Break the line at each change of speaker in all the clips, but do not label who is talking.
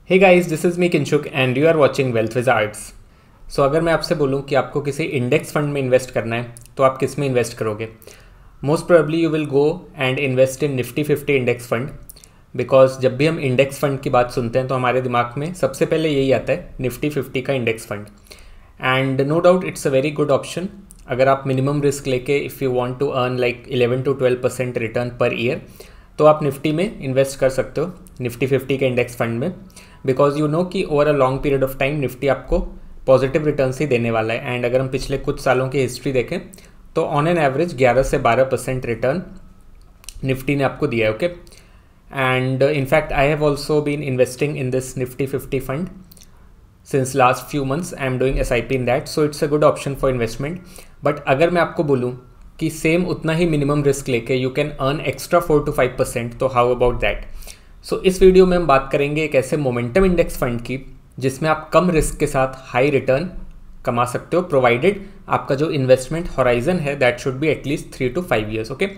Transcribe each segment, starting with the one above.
Hey guys, this is me Kinshuk and you are watching Wealth Wizards. So अगर मैं आपसे बोलूं कि आपको किसी इंडेक्स फंड में इन्वेस्ट करना है तो आप किस में इन्वेस्ट करोगे? Most probably you will go and invest in Nifty 50 index fund. Because जब भी हम इंडेक्स फंड की बात सुनते हैं तो हमारे दिमाग में सबसे पहले यही आता है, निफ्टी 50 का index fund. And no doubt it's a very good option. अगर आप मिनिमम रिस्क लेके if you want to earn like 11 to 12% return per year तो आप निफ्टी में इन्वेस्ट कर सकते हो, निफ्टी 50 के इंडेक्स फंड में। बिकॉज यू नो कि over a long period of time Nifty आपको पॉजिटिव रिटर्न ही देने वाला है। एंड अगर हम पिछले कुछ सालों की हिस्ट्री देखें तो ऑन एन एवरेज 11 से 12% रिटर्न निफ्टी ने आपको दिया है। Okay, and in fact I have also been investing in this Nifty 50 fund since last few months. I am doing SIP in that, so it's a good option for investment. But अगर मैं आपको बोलूँ कि same उतना ही मिनिमम रिस्क लेके you can earn extra 4 to 5%, तो how about that? सो इस वीडियो में हम बात करेंगे एक ऐसे मोमेंटम इंडेक्स फंड की जिसमें आप कम रिस्क के साथ हाई रिटर्न कमा सकते हो, प्रोवाइडेड आपका जो इन्वेस्टमेंट हॉराइजन है that should be at least 3 to 5 years। Okay,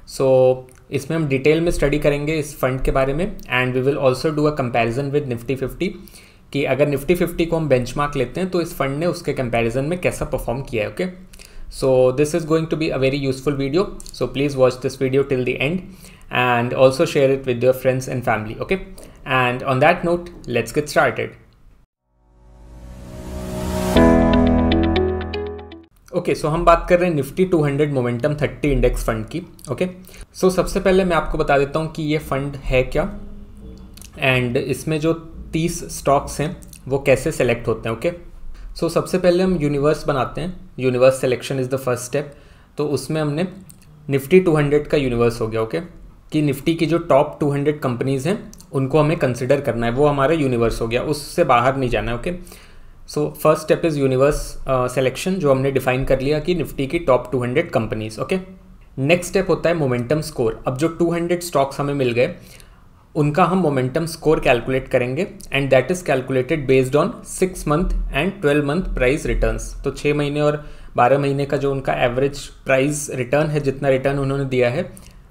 so इसमें हम डिटेल में स्टडी करेंगे इस फंड के बारे में। And we will also do a comparison with Nifty 50 कि अगर निफ्टी 50 को हम बेंचमार्क लेते हैं तो इस फंड ने उसके कंपैरिजन में कैसा परफॉर्म किया है। Okay, so this is going to be a very useful video, so please watch this video till the end and also share it with your friends and family. Okay, and on that note, let's get started. Okay, so हम बात कर रहे हैं Nifty 200 momentum 30 index fund की। Okay, so सबसे पहले मैं आपको बता देता हूँ कि ये फंड है क्या एंड इसमें जो 30 स्टॉक्स हैं वो कैसे सेलेक्ट होते हैं। ओके, सो सबसे पहले हम यूनिवर्स बनाते हैं। Universe selection is the first step. तो उसमें हमने निफ्टी 200 का यूनिवर्स हो गया। ओके, कि निफ्टी की जो टॉप 200 कंपनीज़ हैं उनको हमें कंसिडर करना है, वो हमारा यूनिवर्स हो गया, उससे बाहर नहीं जाना है। Okay, so first step is universe selection, जो हमने डिफाइन कर लिया कि निफ्टी की top 200 companies. Okay, next step होता है मोमेंटम स्कोर। अब जो 200 स्टॉक्स हमें मिल गए उनका हम मोमेंटम स्कोर कैलकुलेट करेंगे and that is calculated based on 6 month and 12 month price returns. तो 6 महीने और 12 महीने का जो उनका एवरेज प्राइस रिटर्न है, जितना रिटर्न उन्होंने दिया है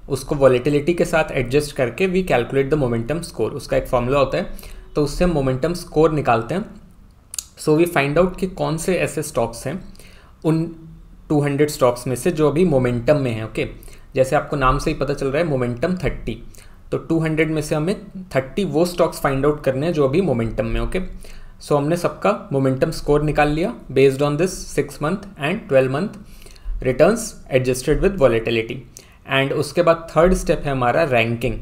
उसको वॉलेटिलिटी के साथ एडजस्ट करके we calculate the momentum score. उसका एक फॉर्मूला होता है, तो उससे हम मोमेंटम स्कोर निकालते हैं। सो वी फाइंड आउट कि कौन से ऐसे स्टॉक्स हैं उन 200 स्टॉक्स में से जो अभी मोमेंटम में हैं। ओके, जैसे आपको नाम से ही पता चल रहा है मोमेंटम 30, तो 200 में से हमें 30 वो स्टॉक्स फाइंड आउट करने हैं जो अभी मोमेंटम में। ओके, सो हमने सबका मोमेंटम स्कोर निकाल लिया based on this 6 month and 12 month returns adjusted with volatility. And उसके बाद थर्ड स्टेप है हमारा रैंकिंग।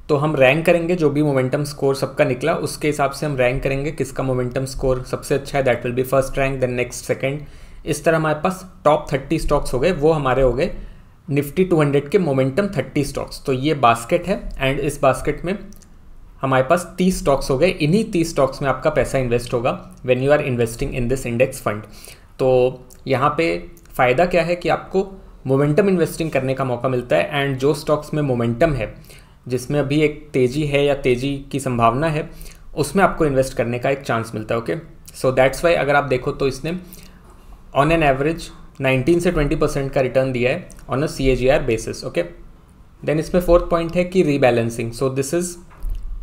तो हम रैंक करेंगे जो भी मोमेंटम स्कोर सबका निकला उसके हिसाब से हम रैंक करेंगे किसका मोमेंटम स्कोर सबसे अच्छा है, that will be first rank, then next second. इस तरह हमारे पास टॉप 30 स्टॉक्स हो गए, वो हमारे हो गए निफ्टी 200 के मोमेंटम 30 स्टॉक्स। तो ये बास्केट है एंड इस बास्केट में हमारे पास 30 स्टॉक्स हो गए। इन्हीं 30 स्टॉक्स में आपका पैसा इन्वेस्ट होगा when you are investing in this index fund. तो यहाँ पे फ़ायदा क्या है कि आपको मोमेंटम इन्वेस्टिंग करने का मौका मिलता है एंड जो स्टॉक्स में मोमेंटम है, जिसमें अभी एक तेज़ी है या तेज़ी की संभावना है, उसमें आपको इन्वेस्ट करने का एक चांस मिलता है। ओके, सो दैट्स वाई अगर आप देखो तो इसने ऑन एन एवरेज 19 से 20% का रिटर्न दिया है on a CAGR basis. Okay, then इसमें फोर्थ पॉइंट है कि rebalancing. So this is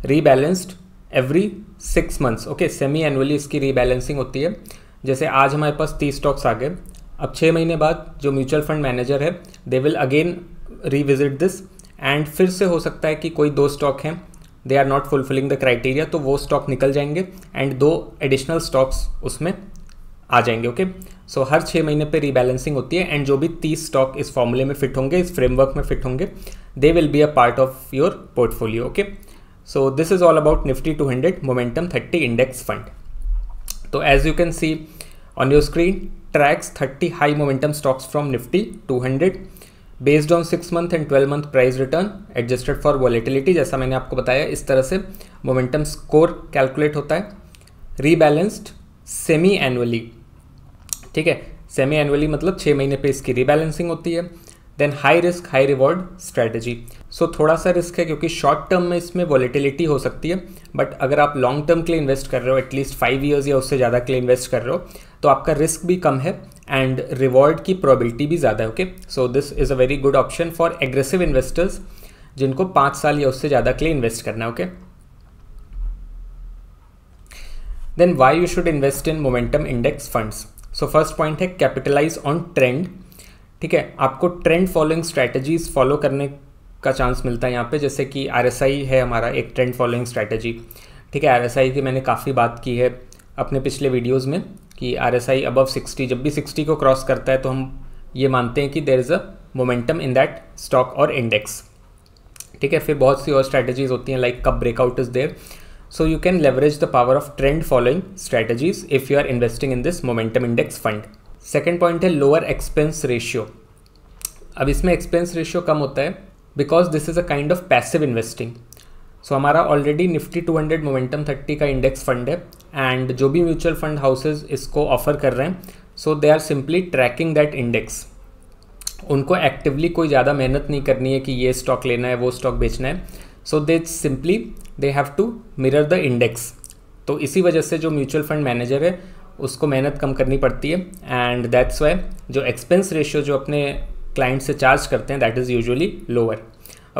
rebalanced every 6 months। Okay, semi annually इसकी रीबैलेंसिंग होती है। जैसे आज हमारे पास 30 स्टॉक्स आ गए, अब 6 महीने बाद जो म्यूचुअल फंड मैनेजर है they will again revisit this and फिर से हो सकता है कि कोई 2 स्टॉक हैं they are not fulfilling the criteria, तो वो स्टॉक निकल जाएंगे एंड 2 एडिशनल स्टॉक्स उसमें आ जाएंगे। ओके, सो हर 6 महीने पे रीबैलेंसिंग होती है एंड जो भी 30 स्टॉक इस फॉर्मूले में फिट होंगे, इस फ्रेमवर्क में फिट होंगे, they will be a part of your portfolio. Okay, so this is all about Nifty 200 momentum 30 index fund. तो as you can see on your screen, tracks 30 high momentum stocks from Nifty 200 based on 6 month and 12 month price return adjusted for volatility. जैसा मैंने आपको बताया, इस तरह से momentum score calculate होता है। रीबैलेंस्ड सेमी एनुअली, ठीक है, सेमी एनुअली मतलब 6 महीने पे इसकी रीबैलेंसिंग होती है। Then high risk high reward strategy. So थोड़ा सा रिस्क है क्योंकि शॉर्ट टर्म में इसमें वॉलेटिलिटी हो सकती है, बट अगर आप लॉन्ग टर्म के लिए इन्वेस्ट कर रहे हो, एटलीस्ट 5 years या उससे ज़्यादा के लिए इन्वेस्ट कर रहे हो, तो आपका रिस्क भी कम है एंड रिवॉर्ड की प्रोबेबिलिटी भी ज़्यादा है। Okay, so this is a very good option for aggressive investors जिनको 5 साल या उससे ज़्यादा के लिए इन्वेस्ट करना है। Okay, then why you should invest in momentum index funds. So first point है कैपिटलाइज ऑन ट्रेंड। ठीक है, आपको ट्रेंड फॉलोइंग स्ट्रैटेजीज फॉलो करने का चांस मिलता है यहाँ पे, जैसे कि RSI है हमारा एक ट्रेंड फॉलोइंग स्ट्रैटेजी। ठीक है, RSI की मैंने काफ़ी बात की है अपने पिछले वीडियोज़ में कि RSI अबव 60, जब भी 60 को क्रॉस करता है तो हम ये मानते हैं कि there is a momentum in that stock और इंडेक्स। ठीक है, फिर बहुत सी और स्ट्रैटेजीज होती हैं लाइक कब breakout is there. So you can leverage the power of trend following strategies if you are investing in this momentum index fund. Second point है लोअर एक्सपेंस रेशियो। अब इसमें एक्सपेंस रेशियो कम होता है because this is a kind of passive investing. So हमारा already Nifty 200 momentum 30 का index fund है and जो भी म्यूचुअल फंड हाउसेज इसको ऑफर कर रहे हैं so they are simply tracking that index. उनको एक्टिवली कोई ज़्यादा मेहनत नहीं करनी है कि ये स्टॉक लेना है वो स्टॉक बेचना है। So they simply they have to mirror the index. तो इसी वजह से जो म्यूचुअल फंड मैनेजर है उसको मेहनत कम करनी पड़ती है एंड दैट्स वाई जो एक्सपेंस रेशियो जो अपने क्लाइंट से चार्ज करते हैं that is usually lower.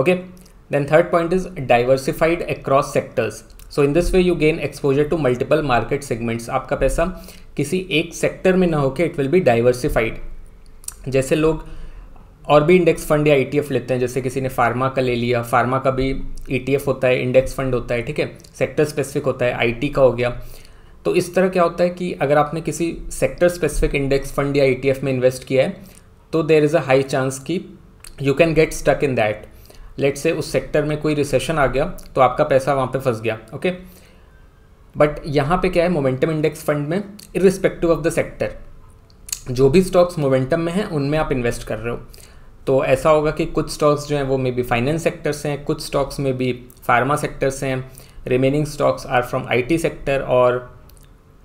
Okay, then third point is diversified across sectors. So in this way you gain exposure to multiple market segments. आपका पैसा किसी एक सेक्टर में ना होकर इट विल बी डाइवर्सिफाइड। जैसे लोग और भी इंडेक्स फंड या ETF लेते हैं, जैसे किसी ने फार्मा का ले लिया, फार्मा का भी ETF होता है, इंडेक्स फंड होता है। ठीक है, सेक्टर स्पेसिफिक होता है, IT का हो गया। तो इस तरह क्या होता है कि अगर आपने किसी सेक्टर स्पेसिफिक इंडेक्स फंड या ETF में इन्वेस्ट किया है तो there is a high chance कि you can get stuck in that. Let's say उस सेक्टर में कोई रिसेशन आ गया तो आपका पैसा वहाँ पे फंस गया। ओके, बट यहाँ पे क्या है मोमेंटम इंडेक्स फंड में इर्रिस्पेक्टिव ऑफ द सेक्टर जो भी स्टॉक्स मोमेंटम में हैं उनमें आप इन्वेस्ट कर रहे हो। तो ऐसा होगा कि कुछ स्टॉक्स जो हैं वो मे बी फाइनेंस सेक्टर से हैं, कुछ स्टॉक्स में भी फार्मा सेक्टर से हैं, remaining stocks are from IT sector और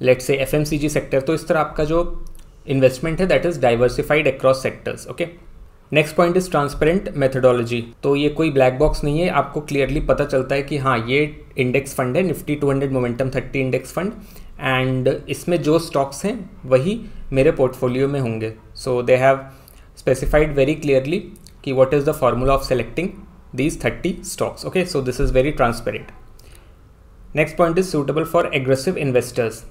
लेट्स से FMCG सेक्टर। तो इस तरह आपका जो इन्वेस्टमेंट है that is diversified across sectors. Okay, next point is transparent methodology. तो ये कोई ब्लैक बॉक्स नहीं है, आपको क्लियरली पता चलता है कि हाँ ये इंडेक्स फंड है Nifty 200 momentum 30 index fund and इसमें जो स्टॉक्स हैं वही मेरे पोर्टफोलियो में होंगे। So they have specified very clearly कि what is the formula of selecting these 30 stocks. Okay, so this is very transparent. Next point is suitable for aggressive investors.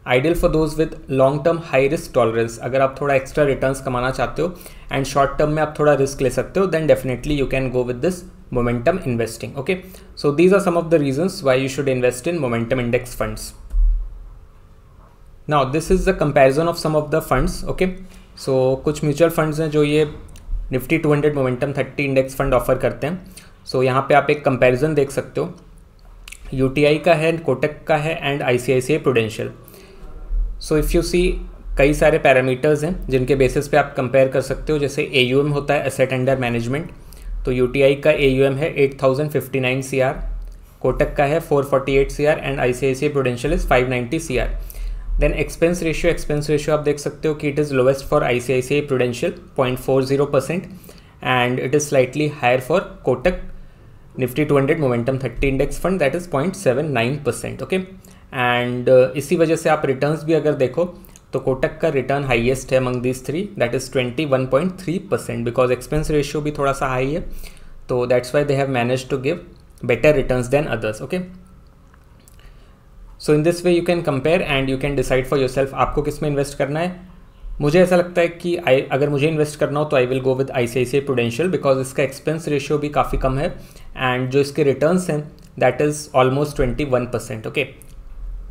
Ideal for those with long term high risk tolerance. अगर आप थोड़ा extra returns कमाना चाहते हो and short term में आप थोड़ा risk ले सकते हो then definitely you can go with this momentum investing. Okay, so these are some of the reasons why you should invest in momentum index funds. Now this is the comparison of some of the funds. Okay, सो कुछ mutual funds हैं जो ये Nifty 200 momentum 30 index fund offer करते हैं। सो यहाँ पे आप एक कंपैरिजन देख सकते हो, UTI का है, कोटक का है and ICICI Prudential. So if you see कई सारे पैरामीटर्स हैं जिनके बेसिस पे आप कंपेयर कर सकते हो। जैसे AUM होता है एसेट अंडर मैनेजमेंट, तो UTI का AUM है 8059 CR, कोटक का है 448 CR and ICICI Prudential is 590 CR। Then expense ratio आप देख सकते हो कि it is lowest for ICICI Prudential 0.40% and it is slightly higher for Kotak Nifty 200 momentum 30 index fund that is 0.79%। Okay, and इसी वजह से आप रिटर्न्स भी अगर देखो तो कोटक का रिटर्न हाईएस्ट है among this three that is 21.3% because expense ratio भी थोड़ा सा हाई है, तो that's why they have manage to give better returns than others. Okay, so in this way you can compare and you can decide for yourself आपको किस में invest करना है। मुझे ऐसा लगता है कि अगर मुझे इन्वेस्ट करना हो तो I will go with ICICI Prudential because इसका एक्सपेंस रेशियो भी काफ़ी कम है एंड जो इसके रिटर्न्स हैं that is almost 21%। Okay,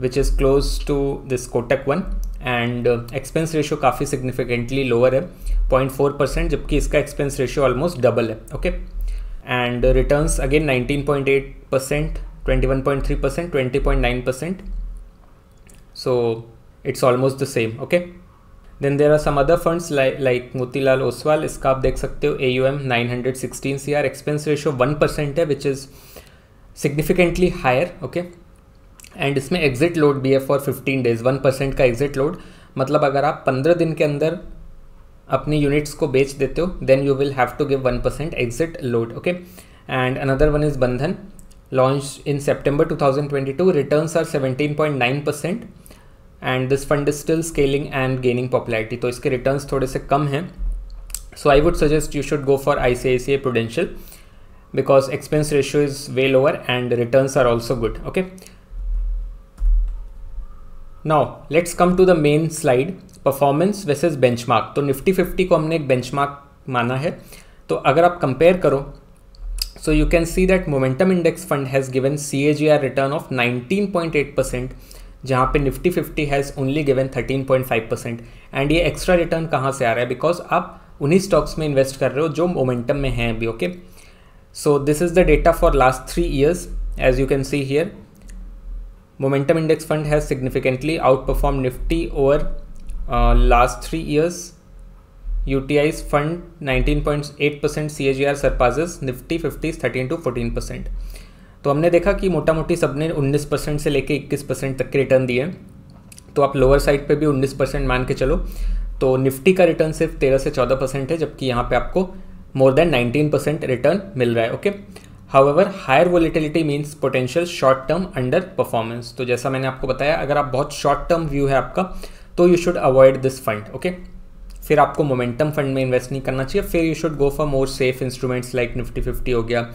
which is close to this Kotak one and expense ratio काफ़ी सिग्निफिकेंटली लोअर है 0.4%, जबकि इसका एक्सपेंस रेशियो ऑलमोस्ट डबल है। Okay, and returns again 19.8%, 21.3%, 20.9%. So it's almost the same. Okay. Then there are some other funds like Motilal Oswal. इसका आप देख सकते हो AUM 916 CR, expense ratio 1% है which is significantly higher. Okay. And इसमें exit load भी है for 15 days, 1% का exit load. मतलब अगर आप 15 दिन के अंदर अपनी यूनिट्स को बेच देते हो then you will have to give 1% exit load. Okay. And another one is Bandhan. Launched in September 2022, returns are 17.9% and this fund is still scaling and gaining popularity. तो इसके returns थोड़े से कम हैं, so I would suggest you should go for ICICI Prudential because expense ratio is way lower and returns are also good. Okay. Now let's come to the main slide, performance versus benchmark. तो निफ्टी 50 को हमने एक benchmark माना है, तो अगर आप compare करो, सो you can see that momentum index fund has given CAGR return of 19.8%, जहाँ पे Nifty 50 has only given 13.5%। And ये एक्स्ट्रा रिटर्न कहाँ से आ रहा है? बिकॉज आप उन्हीं स्टॉक्स में इन्वेस्ट कर रहे हो जो मोमेंटम में हैं अभी। Okay, so this is the data for last 3 years। As you can see here, Momentum Index Fund has significantly outperformed Nifty over last 3 years. UTI's fund 19.8% CAGR surpasses Nifty 50's 13 to 14%। तो हमने देखा कि मोटा मोटी सबने 19% से लेके 21% तक के रिटर्न दिए हैं, तो आप लोअर साइड पे भी 19% मान के चलो, तो निफ्टी का रिटर्न सिर्फ 13 से 14% है, जबकि यहाँ पे आपको मोर देन 19% रिटर्न मिल रहा है। Okay, however higher volatility means potential short term under performance. तो जैसा मैंने आपको बताया, अगर आप बहुत शॉर्ट टर्म व्यू है आपका, तो you should avoid this fund. Okay, फिर आपको मोमेंटम फंड में इन्वेस्ट नहीं करना चाहिए, फिर you should go for more safe instruments like Nifty 50 हो गया,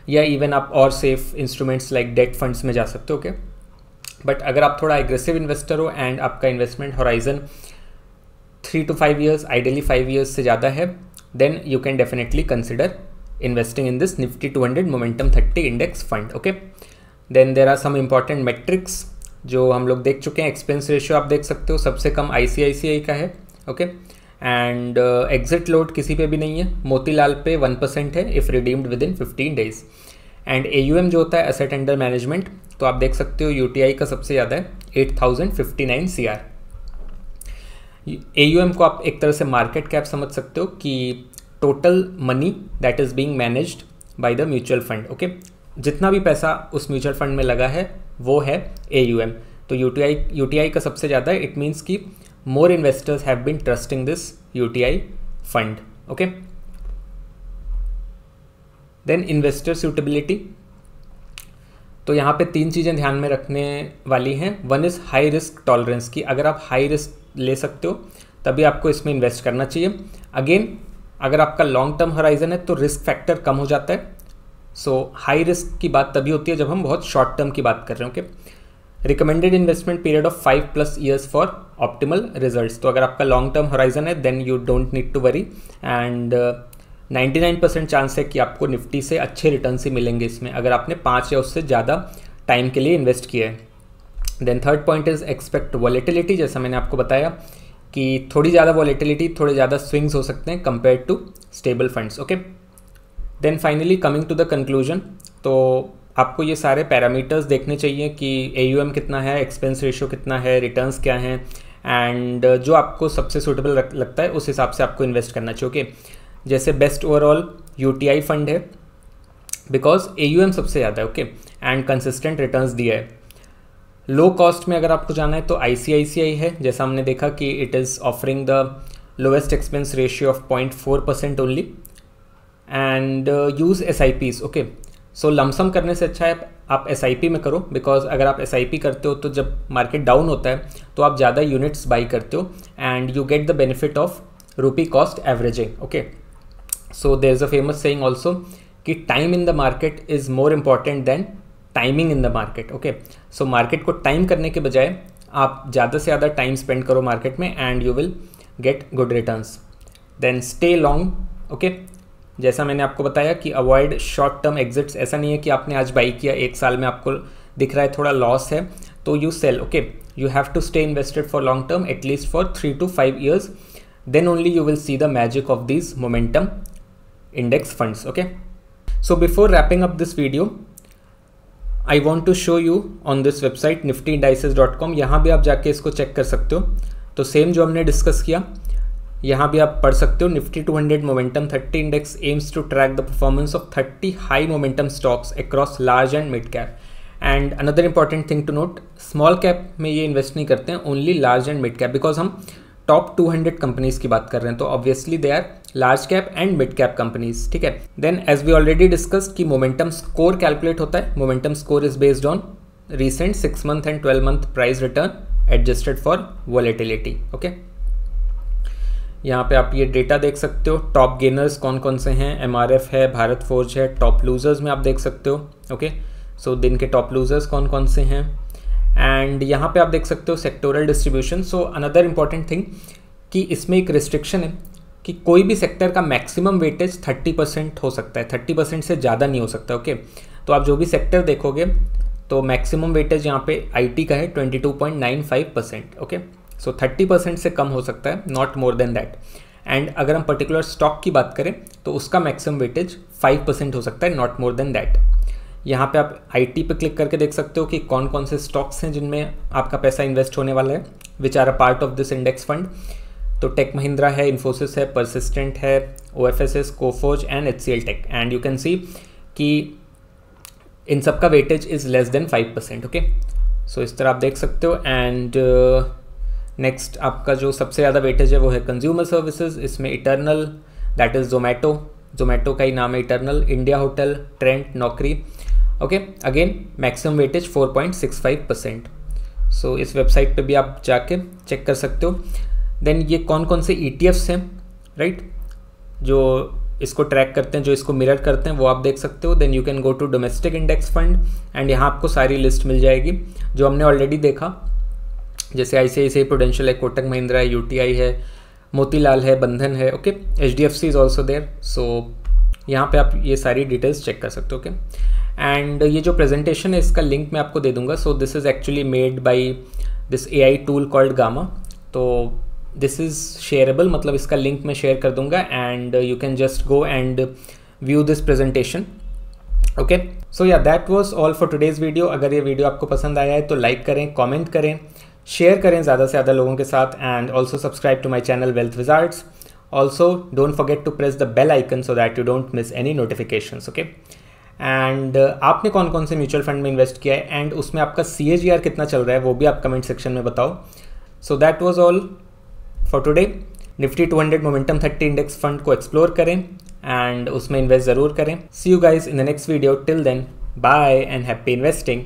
या इवन आप और safe instruments like debt funds में जा सकते हो। ओके, बट अगर आप थोड़ा एग्रेसिव इन्वेस्टर हो एंड आपका investment horizon 3 to 5 years, ideally 5 years से ज़्यादा है, then you can definitely consider investing in this Nifty 200 Momentum 30 Index Fund। okay, then there are some important metrics जो हम लोग देख चुके हैं। एक्सपेंस रेशियो आप देख सकते हो, सबसे कम ICICI का है। ओके, एंड एग्जिट लोड किसी पे भी नहीं है, मोतीलाल पे 1% है if redeemed with in 15 days। And AUM जो होता है एसेट अंडर मैनेजमेंट, तो आप देख सकते हो UTI का सबसे ज़्यादा है 8059 CR। AUM को आप एक तरह से मार्केट कैप समझ सकते हो कि total money that is being managed by the mutual fund. Okay, जितना भी पैसा उस म्यूचुअल फंड में लगा है वो है AUM। तो UTI का सबसे ज़्यादा है, इट मीन्स कि more investors have been trusting this UTI fund. Okay, then investor suitability. तो यहाँ पे 3 चीज़ें ध्यान में रखने वाली हैं। One is high risk tolerance, की अगर आप हाई रिस्क ले सकते हो तभी आपको इसमें इन्वेस्ट करना चाहिए। अगेन, अगर आपका लॉन्ग टर्म होराइजन है तो रिस्क फैक्टर कम हो जाता है। सो हाई रिस्क की बात तभी होती है जब हम बहुत शॉर्ट टर्म की बात कर रहे हैं। Okay, recommended investment period of 5+ years for optimal results. तो अगर आपका लॉन्ग टर्म होराइजन है then you don't need to worry, and 99% chance है कि आपको निफ्टी से अच्छे रिटर्न ही मिलेंगे इसमें, अगर आपने 5 या उससे ज़्यादा टाइम के लिए इन्वेस्ट किया है। Then third point is expect volatility. जैसा मैंने आपको बताया कि थोड़ी ज़्यादा वॉलेटिलिटी, थोड़े ज़्यादा स्विंग्स हो सकते हैं compare to stable funds. Okay, then finally coming to the conclusion, तो आपको ये सारे पैरामीटर्स देखने चाहिए कि AUM कितना है, एक्सपेंस रेशियो कितना है, रिटर्न्स क्या हैं, एंड जो आपको सबसे सूटेबल लगता है उस हिसाब से आपको इन्वेस्ट करना चाहिए। ओके, जैसे बेस्ट ओवरऑल UTI फंड है बिकॉज AUM सबसे ज़्यादा है। ओके, एंड कंसिस्टेंट रिटर्न्स दिया है। लो कॉस्ट में अगर आपको जाना है तो ICICI है, जैसा हमने देखा कि it is offering the lowest expense ratio of 0.4% only, and use SIPs। Okay, so lump sum करने से अच्छा है आप SIP में करो, बिकॉज अगर आप SIP करते हो तो जब मार्केट डाउन होता है तो आप ज़्यादा यूनिट्स बाई करते हो and you get the benefit of rupee cost averaging. Okay, so there is a famous saying also कि time in the market is more important than timing in the market. Okay, so market को time करने के बजाय आप ज़्यादा से ज़्यादा time spend करो मार्केट में and you will get good returns. Then stay long. Okay, जैसा मैंने आपको बताया कि अवॉइड शॉर्ट टर्म एग्जिट्स। ऐसा नहीं है कि आपने आज बाई किया, 1 साल में आपको दिख रहा है थोड़ा लॉस है तो you sell. Okay, you have to stay invested for long term at least for 3 to 5 years, then only you will see the magic of these momentum index funds। okay, so before wrapping up this video I want to show you on this website niftyindices.com। यहाँ भी आप जाके इसको check कर सकते हो। तो same जो हमने डिस्कस किया यहाँ भी आप पढ़ सकते हो। Nifty 200 momentum 30 index aims to track the performance of 30 high momentum stocks across large and mid cap. And another important thing to note, small cap में ये इन्वेस्ट नहीं करते हैं, only large and mid cap, because हम top 200 companies की बात कर रहे हैं तो obviously they are large cap and mid cap companies. ठीक है, then as we already discussed कि मोमेंटम स्कोर कैलकुलेट होता है। Momentum score is based on recent 6 month and 12 month price return adjusted for volatility। Okay, यहाँ पे आप ये data देख सकते हो। टॉप गेनर्स कौन कौन से हैं, MRF है, भारत फोर्ज है। टॉप लूजर्स में आप देख सकते हो। ओके, सो दिन के टॉप लूजर्स कौन कौन से हैं एंड यहाँ पे आप देख सकते हो sectoral distribution. So another important thing कि इसमें एक रिस्ट्रिक्शन है कि कोई भी सेक्टर का मैक्सिमम वेटेज 30% हो सकता है, 30% से ज़्यादा नहीं हो सकता। ओके, तो आप जो भी सेक्टर देखोगे तो मैक्सिमम वेटेज यहाँ पे आईटी का है 22.95%। ओके, सो 30% से कम हो सकता है, not more than that. And अगर हम पर्टिकुलर स्टॉक की बात करें तो उसका मैक्सिमम वेटेज 5% हो सकता है, नॉट मोर देन दैट। यहाँ पे आप आईटी पे क्लिक करके देख सकते हो कि कौन कौन से स्टॉक्स हैं जिनमें आपका पैसा इन्वेस्ट होने वाला है, which are a part of this index fund. तो टेक महिंद्रा है, इन्फोसिस है, परसिस्टेंट है, OFSS, Coforge and HCL tech. And you can see कि इन सब का weightage is less than 5%। Okay, so इस तरह आप देख सकते हो। एंड नेक्स्ट आपका जो सबसे ज़्यादा वेटेज है वो है कंज्यूमर सर्विसेज। इसमें इटर्नल, दैट इज़ जोमेटो का ही नाम है इटर्नल, इंडिया होटल, ट्रेंट, नौकरी। Okay, again maximum weightage 4.65%। सो इस वेबसाइट पे भी आप जाके चेक कर सकते हो। देन ये कौन कौन से ETFs हैं, राइट, जो इसको ट्रैक करते हैं, जो इसको मिरर करते हैं, वो आप देख सकते हो। Then you can go to domestic index fund and यहाँ आपको सारी लिस्ट मिल जाएगी जो हमने ऑलरेडी देखा, जैसे ICICI प्रूडेंशियल है, कोटक महिंद्रा है, UTI है, मोतीलाल है, बंधन है। Okay, HDFC is also there. So यहाँ पे आप ये सारी डिटेल्स चेक कर सकते हो। ओके, एंड ये जो प्रेजेंटेशन है इसका लिंक मैं आपको दे दूंगा। So this is actually made by this AI tool called Gamma. तो दिस इज़ शेयरेबल, मतलब इसका लिंक मैं शेयर कर दूंगा and you can just go and view this presentation. Okay, so yeah that was all for today's video. अगर ये video आपको पसंद आया है तो लाइक करें, कमेंट करें, शेयर करें ज़्यादा से ज़्यादा लोगों के साथ, and also subscribe to my channel wealth wizards. Also don't forget to press the bell icon so that you don't miss any notifications. Okay, and आपने कौन कौन से म्यूचुअल फंड में इन्वेस्ट किया है एंड उसमें आपका CAGR कितना चल रहा है वो भी आप कमेंट सेक्शन में बताओ। So that was all for today. Nifty 200 momentum 30 index fund को एक्सप्लोर करें एंड उसमें इन्वेस्ट ज़रूर करें। See you guys in the next video. Till then, bye and happy investing.